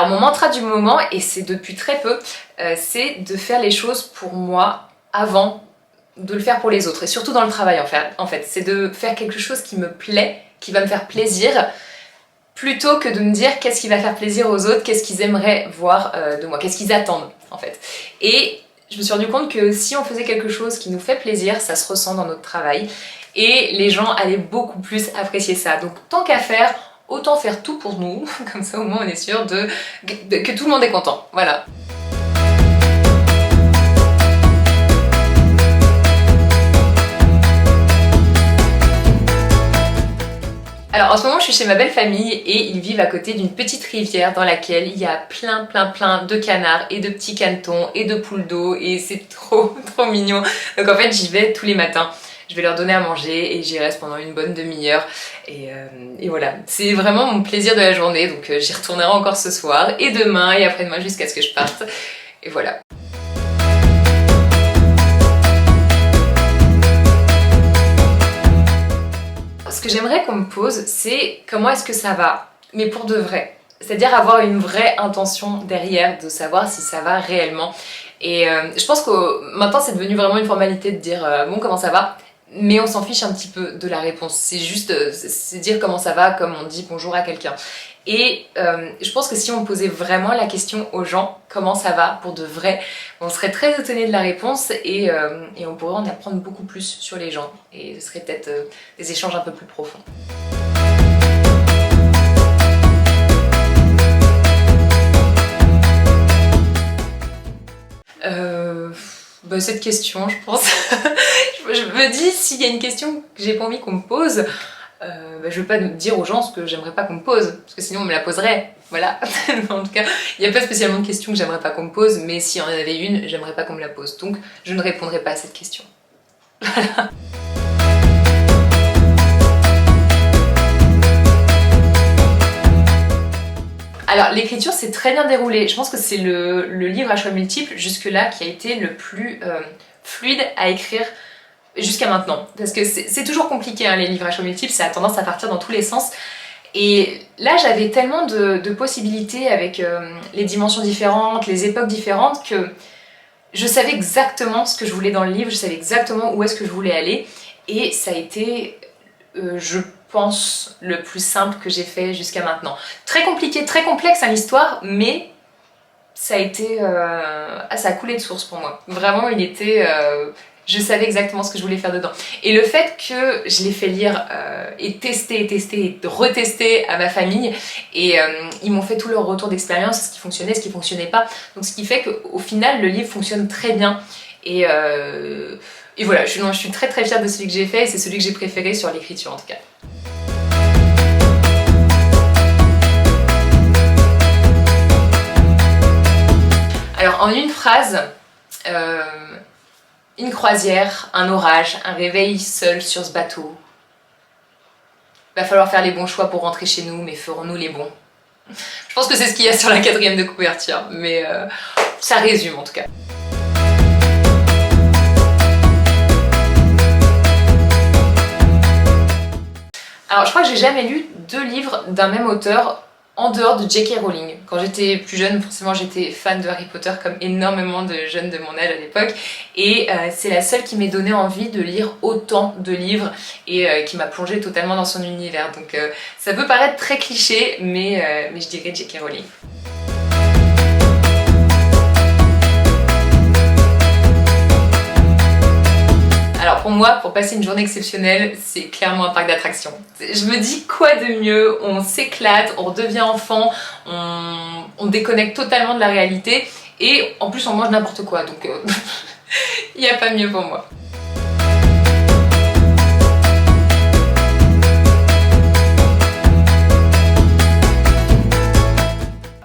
Alors mon mantra du moment, et c'est depuis très peu, c'est de faire les choses pour moi avant de le faire pour les autres, et surtout dans le travail en fait. C'est de faire quelque chose qui me plaît, qui va me faire plaisir, plutôt que de me dire qu'est-ce qui va faire plaisir aux autres, qu'est-ce qu'ils aimeraient voir de moi, qu'est-ce qu'ils attendent en fait. Et je me suis rendu compte que si on faisait quelque chose qui nous fait plaisir, ça se ressent dans notre travail, et les gens allaient beaucoup plus apprécier ça. Donc tant qu'à faire, autant faire tout pour nous, comme ça au moins on est sûr que tout le monde est content, voilà. Alors en ce moment je suis chez ma belle famille et ils vivent à côté d'une petite rivière dans laquelle il y a plein de canards et de petits canetons et de poules d'eau et c'est trop mignon. Donc en fait j'y vais tous les matins. Je vais leur donner à manger et j'y reste pendant une bonne demi-heure et voilà. C'est vraiment mon plaisir de la journée, donc j'y retournerai encore ce soir et demain et après-demain jusqu'à ce que je parte. Et voilà. Ce que j'aimerais qu'on me pose, c'est comment est-ce que ça va, mais pour de vrai. C'est-à-dire avoir une vraie intention derrière, de savoir si ça va réellement. Et je pense que maintenant c'est devenu vraiment une formalité de dire bon comment ça va, mais on s'en fiche un petit peu de la réponse. C'est juste c'est dire comment ça va comme on dit bonjour à quelqu'un. Et je pense que si on posait vraiment la question aux gens, comment ça va pour de vrai, on serait très étonné de la réponse et on pourrait en apprendre beaucoup plus sur les gens et ce serait peut-être des échanges un peu plus profonds. Cette question, je pense. Je me dis, s'il y a une question que j'ai pas envie qu'on me pose, je vais pas dire aux gens ce que j'aimerais pas qu'on me pose, parce que sinon on me la poserait, voilà. En tout cas, il n'y a pas spécialement de question que j'aimerais pas qu'on me pose, mais s'il y en avait une, j'aimerais pas qu'on me la pose, donc je ne répondrai pas à cette question. Voilà. Alors l'écriture s'est très bien déroulée, je pense que c'est le livre à choix multiples jusque-là qui a été le plus fluide à écrire jusqu'à maintenant. Parce que c'est toujours compliqué hein, les livres à choix multiples, ça a tendance à partir dans tous les sens. Et là j'avais tellement de possibilités avec les dimensions différentes, les époques différentes que je savais exactement ce que je voulais dans le livre, je savais exactement où est-ce que je voulais aller. Et ça a été, je pense, le plus simple que j'ai fait jusqu'à maintenant. Très compliqué, très complexe hein, l'histoire, mais ça a été... ça a coulé de source pour moi. Vraiment, il était... je savais exactement ce que je voulais faire dedans. Et le fait que je l'ai fait lire et tester et retester à ma famille, et ils m'ont fait tout leur retour d'expérience, ce qui fonctionnait, ce qui fonctionnait pas. Donc ce qui fait qu'au final, le livre fonctionne très bien. Et voilà, je suis très fière de celui que j'ai fait et c'est celui que j'ai préféré sur l'écriture en tout cas. Alors en une phrase, une croisière, un orage, un réveil seul sur ce bateau. Va falloir faire les bons choix pour rentrer chez nous, mais ferons-nous les bons? Je pense que c'est ce qu'il y a sur la 4e de couverture, mais ça résume en tout cas. Alors je crois que j'ai jamais lu 2 livres d'un même auteur en dehors de J.K. Rowling. Quand j'étais plus jeune, forcément j'étais fan de Harry Potter comme énormément de jeunes de mon âge à l'époque et c'est la seule qui m'ait donné envie de lire autant de livres et qui m'a plongée totalement dans son univers. Donc ça peut paraître très cliché mais je dirais J.K. Rowling. Alors pour moi, pour passer une journée exceptionnelle, c'est clairement un parc d'attractions. Je me dis quoi de mieux, on s'éclate, on redevient enfant, on déconnecte totalement de la réalité et en plus on mange n'importe quoi, donc il n'y a pas mieux pour moi.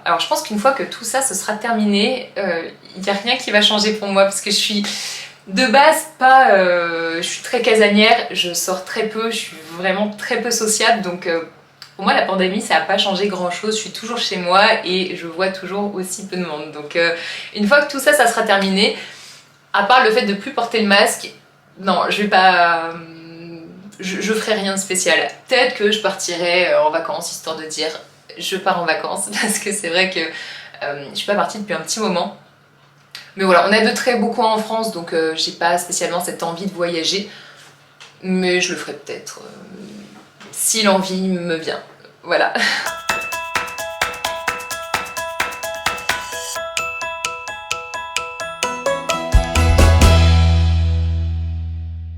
Alors je pense qu'une fois que tout ça se sera terminé, il n'y a rien qui va changer pour moi parce que je suis... De base, je suis très casanière, je sors très peu, je suis vraiment très peu sociable, donc pour moi la pandémie ça n'a pas changé grand chose, je suis toujours chez moi et je vois toujours aussi peu de monde. Donc une fois que tout ça, ça sera terminé, à part le fait de plus porter le masque, non, je vais pas... je ferai rien de spécial. Peut-être que je partirai en vacances histoire de dire je pars en vacances parce que c'est vrai que je suis pas partie depuis un petit moment. Mais voilà, on a de très beaux coins en France, donc j'ai pas spécialement cette envie de voyager. Mais je le ferai peut-être si l'envie me vient. Voilà.